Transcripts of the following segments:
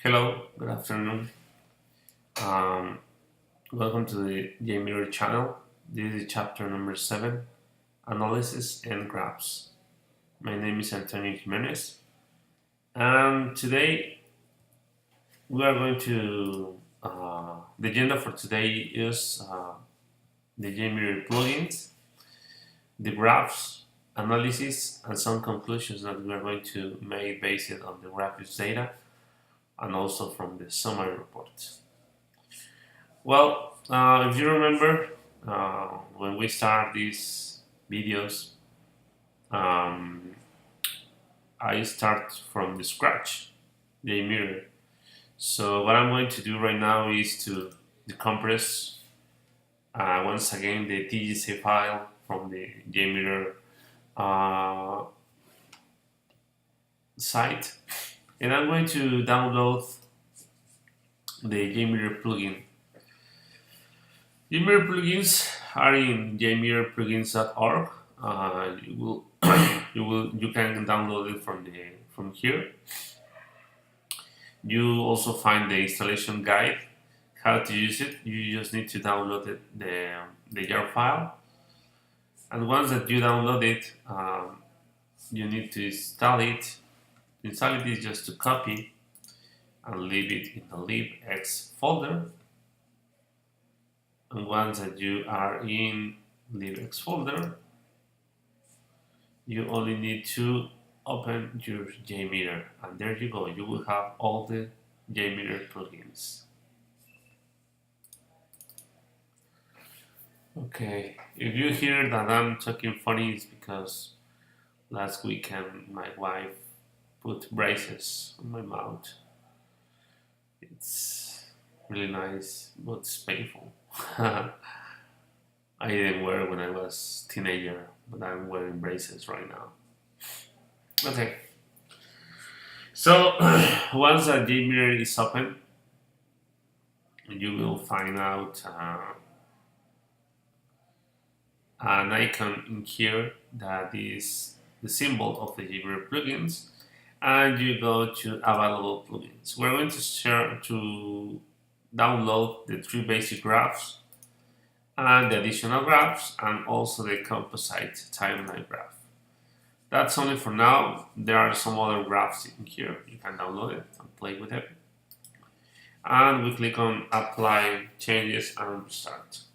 Hello, good afternoon. Um, Welcome to the JMeter channel. This is chapter number 7, Analysis and Graphs. My name is Antonio Jimenez, and today we are going to, the agenda for today is the JMeter plugins, the graphs, analysis, and some conclusions that we are going to make based on the graphics data and also from the summary report. Well, if you remember, when we start these videos, I start from the scratch, JMeter. So what I'm going to do right now is to decompress once again the TGC file from the JMeter site, and I'm going to download the JMeter plugin. JMeter plugins are in jmeterplugins.org. You can download it from here. You also find the installation guide, how to use it. You just need to download the jar file, and once that you download it, you need to install it. Install it is just to copy and leave it in the libx folder. And once that you are in libx folder, you only need to open your JMeter, and there you go. You will have all the JMeter plugins. Okay, if you hear that I'm talking funny, it's because last weekend my wife put braces on my mouth. It's really nice, but it's painful. I didn't wear it when I was a teenager, but I'm wearing braces right now. Okay. So once the JMeter is open, you will find out an icon in here that is the symbol of the JMeter plugins, and you go to available plugins. We're going to download the 3 basic graphs and the additional graphs and also the composite timeline graph. That's only for now. There are some other graphs in here. You can download it and play with it. And we click on apply changes and restart.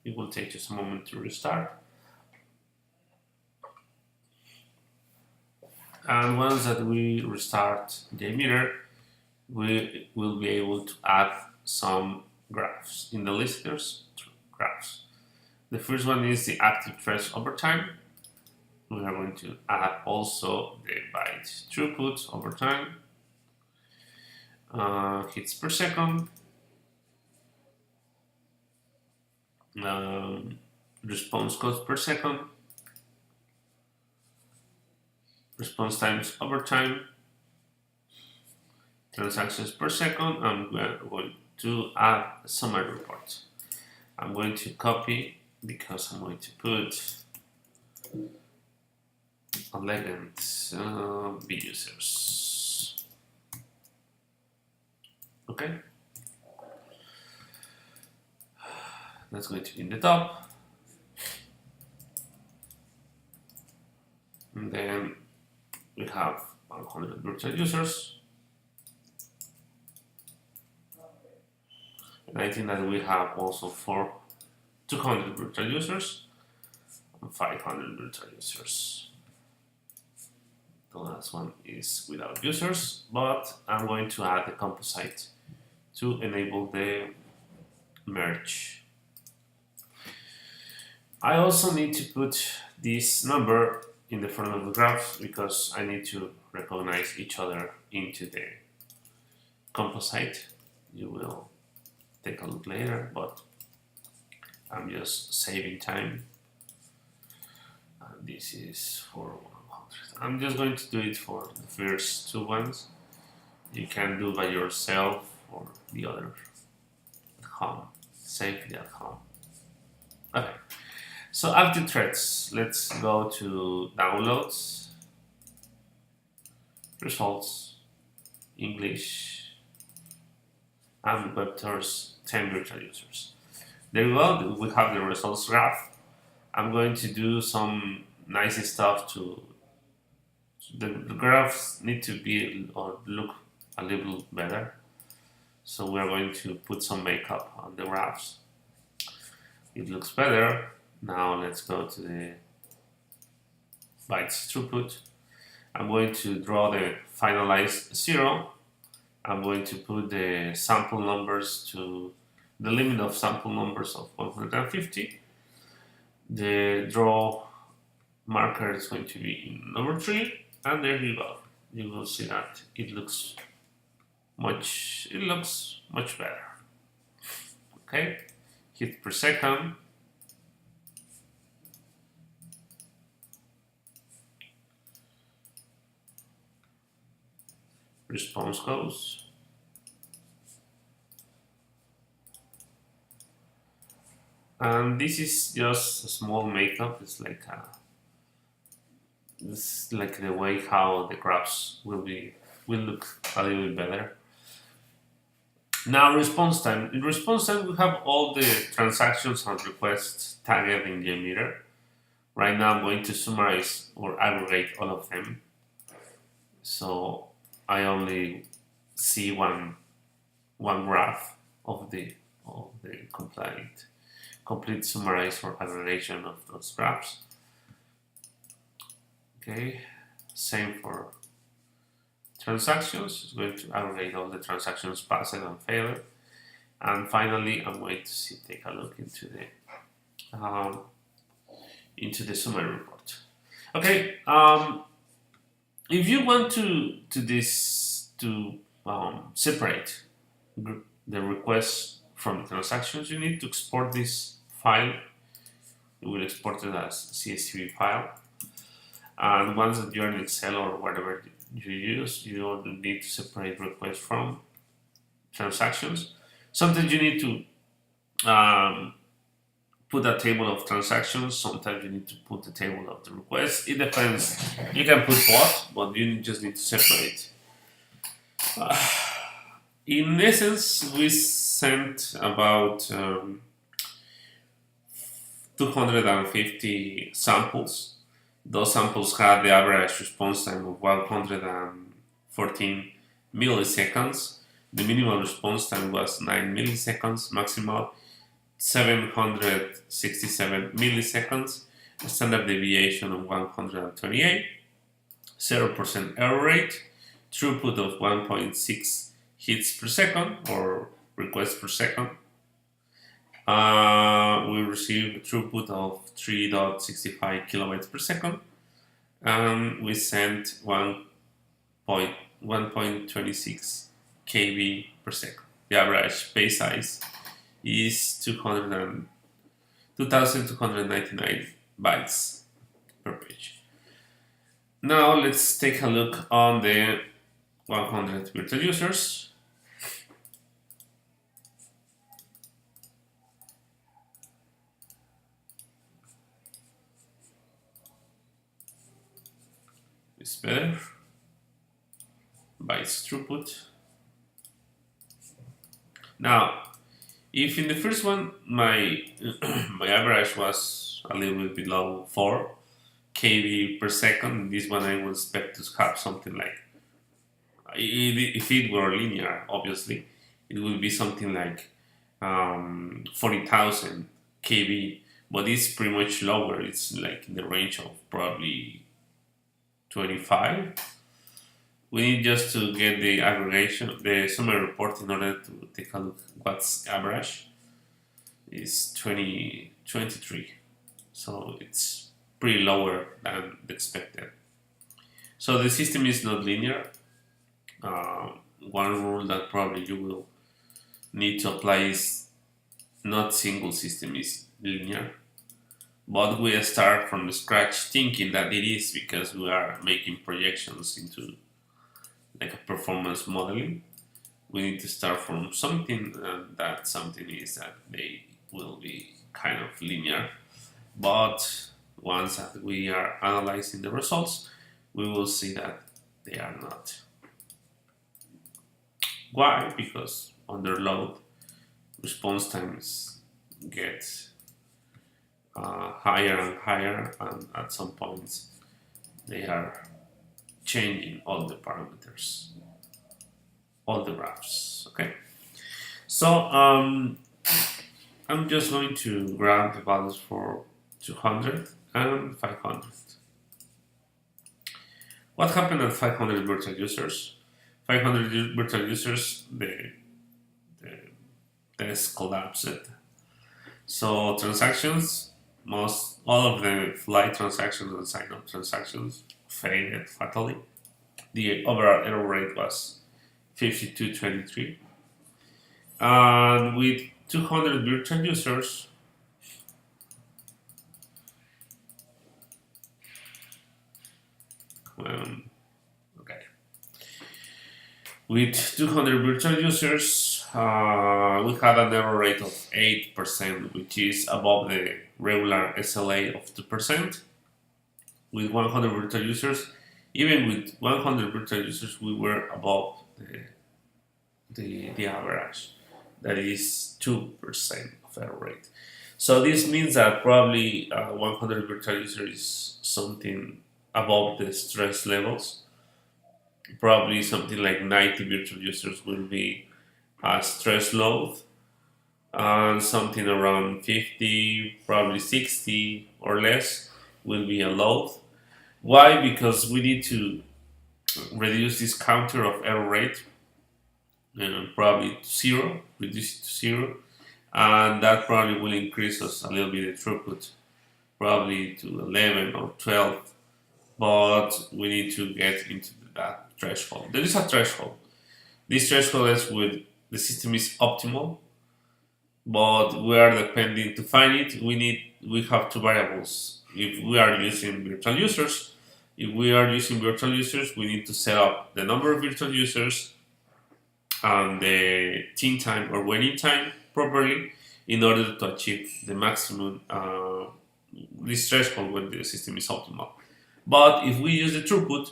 It will take just a moment to restart. And once that we restart JMeter, we will be able to add some graphs. In the list, there's 2 graphs. The first one is the active threads over time. We are going to add also the byte throughput over time, hits per second, response codes per second, response times over time, transactions per second, and we're going to add a summary report. I'm going to copy because I'm going to put elegant B users. Okay, that's going to be in the top, and then we have 100 virtual users, and I think that we have also 200 virtual users and 500 virtual users. The last one is without users, but I'm going to add the composite to enable the merge. I also need to put this number in the front of the graph because I need to recognize each other into the composite. You will take a look later, but I'm just saving time. And this is for 100. I'm just going to do it for the first 2 ones. You can do by yourself or the other at home, safely at home. Okay, so active threads. Let's go to downloads, results, English, and vectors 10 virtual users. There we go, we have the results graph. I'm going to do some nice stuff to the graphs need to be or look a little better. So we're going to put some makeup on the graphs. It looks better. Now let's go to the bytes throughput. I'm going to draw the finalized 0. I'm going to put the sample numbers to the limit of sample numbers of 150. The draw marker is going to be in number 3, and there you go. You will see that it looks much better. Okay, hit per second. Response goes. And this is just a small makeup. It's like the way how the graphs will look a little bit better. Now response time. In response time, we have all the transactions and requests tagged in JMeter. Right now, I'm going to summarize or aggregate all of them. So I only see one graph of the complete summarize or aggregation of those graphs. Okay, same for transactions. It's going to aggregate all the transactions passed and failed. And finally, I'm going to take a look into the summary report. Okay, if you want to separate the requests from the transactions, you need to export this file. You will export it as CSV file. And once that you're in Excel or whatever you use, you don't need to separate requests from transactions. Sometimes you need to put a table of transactions. Sometimes you need to put the table of the requests. It depends. You can put both, but you just need to separate. In essence, we sent about 250 samples. Those samples had the average response time of 114 milliseconds. The minimal response time was 9 milliseconds, maximal 767 milliseconds, a standard deviation of 128, 0% error rate, throughput of 1.6 hits per second or requests per second. We received a throughput of 3.65 kilobytes per second, and we sent 1.26 KB per second. The average page size is 2,299 bytes per page. Now let's take a look on the 100 virtual users. It's better. Bytes throughput. Now, if in the first one my my average was a little bit below 4 KB per second, this one I would expect to have something like, if it were linear, obviously, it would be something like 40,000 KB, but it's pretty much lower. It's like in the range of probably 25. We need just to get the aggregation, the summary report in order to take a look what's average. Is 23. So it's pretty lower than expected. So the system is not linear. One rule that probably you will need to apply is not single system is linear. But we start from scratch thinking that it is, because we are making projections into like a performance modeling. We need to start from something, and that something is that they will be kind of linear. But once that we are analyzing the results, we will see that they are not. Why? Because under load, response times get higher and higher, and at some points they are changing all the parameters, all the graphs. Okay, so I'm just going to grab the values for 200 and 500. What happened at 500 virtual users? 500 virtual users, the test collapsed. So transactions, all of the flight transactions and sign-up transactions failed fatally. The overall error rate was 52.23, and with 200 virtual users, with 200 virtual users, we had an error rate of 8%, which is above the regular SLA of 2%. With 100 virtual users, even with 100 virtual users, we were above the average, that is 2% of error rate. So this means that probably 100 virtual users is something above the stress levels. Probably something like 90 virtual users will be a stress load, and something around 50, probably 60 or less will be a load. Why? Because we need to reduce this counter of error rate, probably to zero, reduce it to zero, and that probably will increase us a little bit the throughput, probably to 11 or 12, but we need to get into that threshold. There is a threshold. This threshold is with the system is optimal, but we are depending to find it. We have two variables. If we are using virtual users, we need to set up the number of virtual users and the thin time or waiting time properly in order to achieve the maximum this threshold when the system is optimal. But if we use the throughput,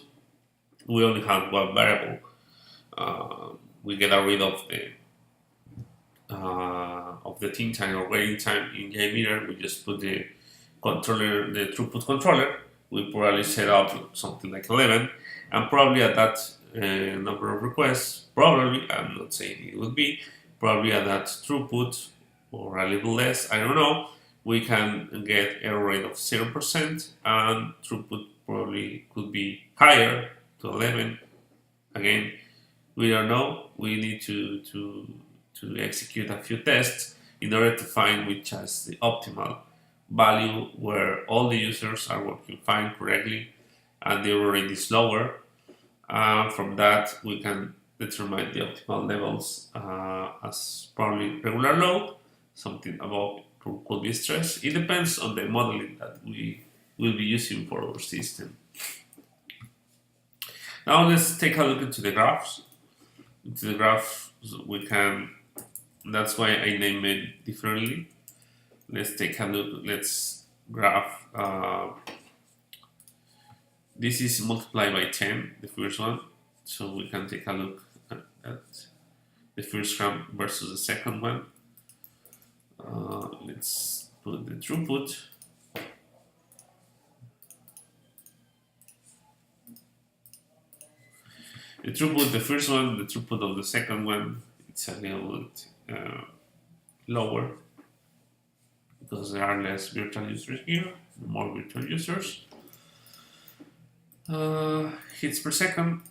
we only have one variable. We get rid of the thin time or waiting time in JMeter. We just put the controller, the throughput controller. We probably set up something like 11, and probably at that number of requests, probably, I'm not saying it would be, probably at that throughput or a little less, I don't know, we can get error rate of 0%, and throughput probably could be higher to 11. Again, we don't know. We need to execute a few tests in order to find which is the optimal value where all the users are working fine correctly and the error rate is lower. From that, we can determine the optimal levels as probably regular load, something above could be stress. It depends on the modeling that we will be using for our system. Now let's take a look into the graphs. Into the graphs, we can. That's why I name it differently. Let's take a look. Let's graph. This is multiplied by 10, the first one. So we can take a look at the first graph versus the second one. Let's put the throughput. The throughput, the first one, the throughput of the second one, it's a little bit lower because there are less virtual users here, more virtual users. Hits per second,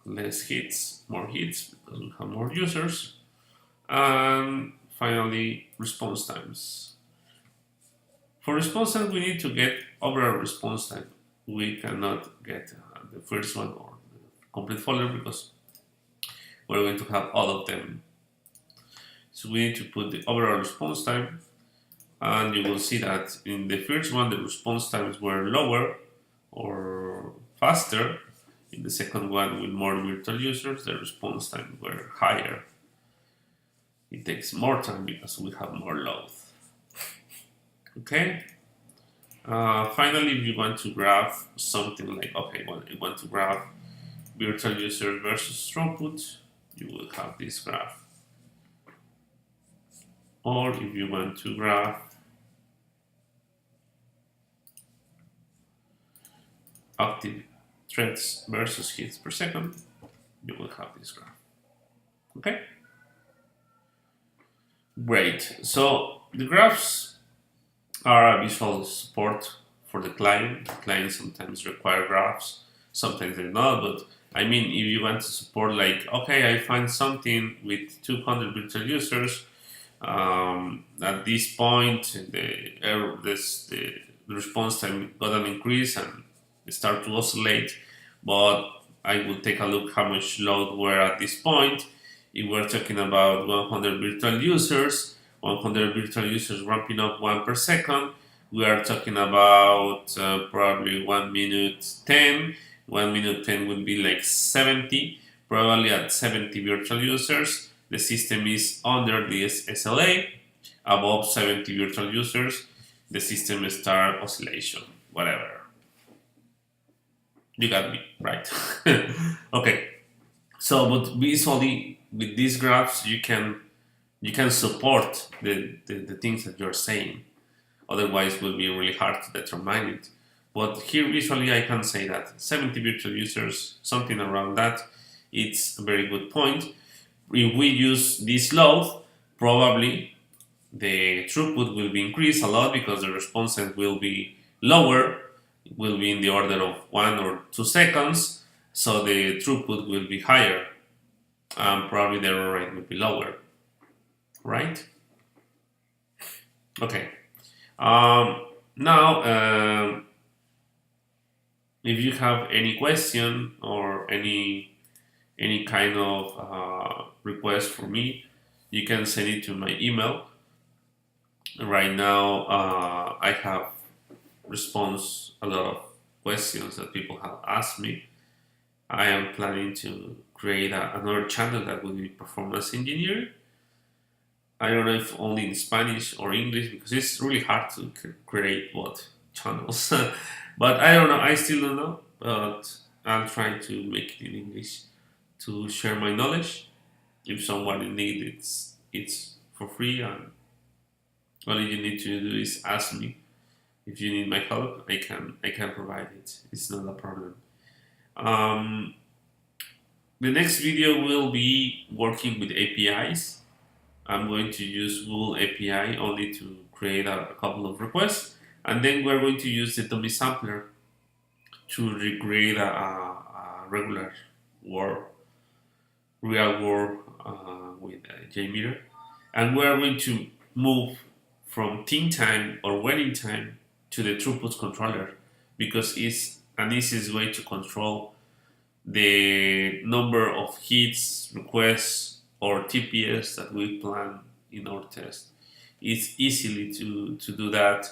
less hits, more hits because we have more users. And finally, response times. For response time, we need to get overall response time. We cannot get the first one or the complete folder because we're going to have all of them. So we need to put the overall response time, and you will see that in the first one the response times were lower or faster. In the second one with more virtual users, the response times were higher. It takes more time because we have more load. Okay. Finally, if you want to graph something like, okay, well, you want to graph virtual users versus throughput, you will have this graph. Or if you want to graph active threads versus hits per second, you will have this graph. Okay? Great. So the graphs are a visual support for the client. The client sometimes require graphs, sometimes they not, but I mean, if you want to support, like, okay, I find something with 200 virtual users, at this point, the response time got an increase and start to oscillate, but I will take a look how much load were at this point. If we're talking about 100 virtual users, 100 virtual users ramping up 1 per second, we are talking about probably 1 minute 10. 1 minute 10 would be like 70. Probably at 70 virtual users, the system is under this SLA. Above 70 virtual users, the system start oscillation, whatever. You got me, right? Okay. So, but visually, with these graphs, you can support the things that you're saying. Otherwise, it will be really hard to determine it. But here, visually, I can say that 70 virtual users, something around that, it's a very good point. If we use this load, probably the throughput will be increased a lot because the response time will be lower. It will be in the order of 1 or 2 seconds, so the throughput will be higher. Probably the error rate will be lower, right? Okay. Now, if you have any question or any kind of request for me, you can send it to my email. Right now, I have response a lot of questions that people have asked me. I am planning to create another channel that will be performance engineering. I don't know if only in Spanish or English, because it's really hard to create both channels. But I don't know, I still don't know, but I'm trying to make it in English to share my knowledge. If someone in need, it's for free, and all you need to do is ask me. If you need my help, I can provide it. It's not a problem. The next video will be working with APIs. I'm going to use Google API only to create a couple of requests, and then we're going to use the dummy sampler to recreate a regular world, real world with JMeter, and we're going to move from think time or waiting time to the throughput controller, because it's an easiest way to control the number of hits, requests, or TPS that we plan in our test. It's easily to do that,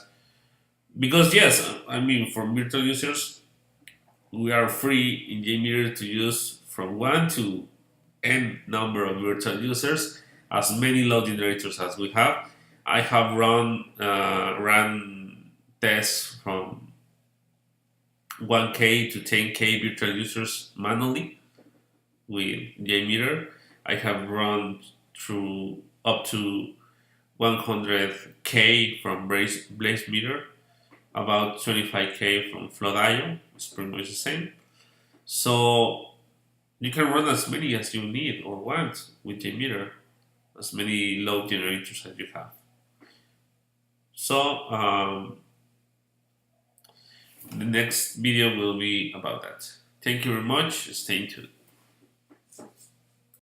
because yes, I mean, for virtual users, we are free in JMeter to use from 1 to n number of virtual users, as many load generators as we have. I have run tests from 1K to 10K virtual users manually with JMeter. I have run through up to 100K from BlazeMeter, about 25K from Flood.io. It's pretty much the same. So you can run as many as you need or want with JMeter, as many load generators as you have. So the next video will be about that. Thank you very much. Stay tuned.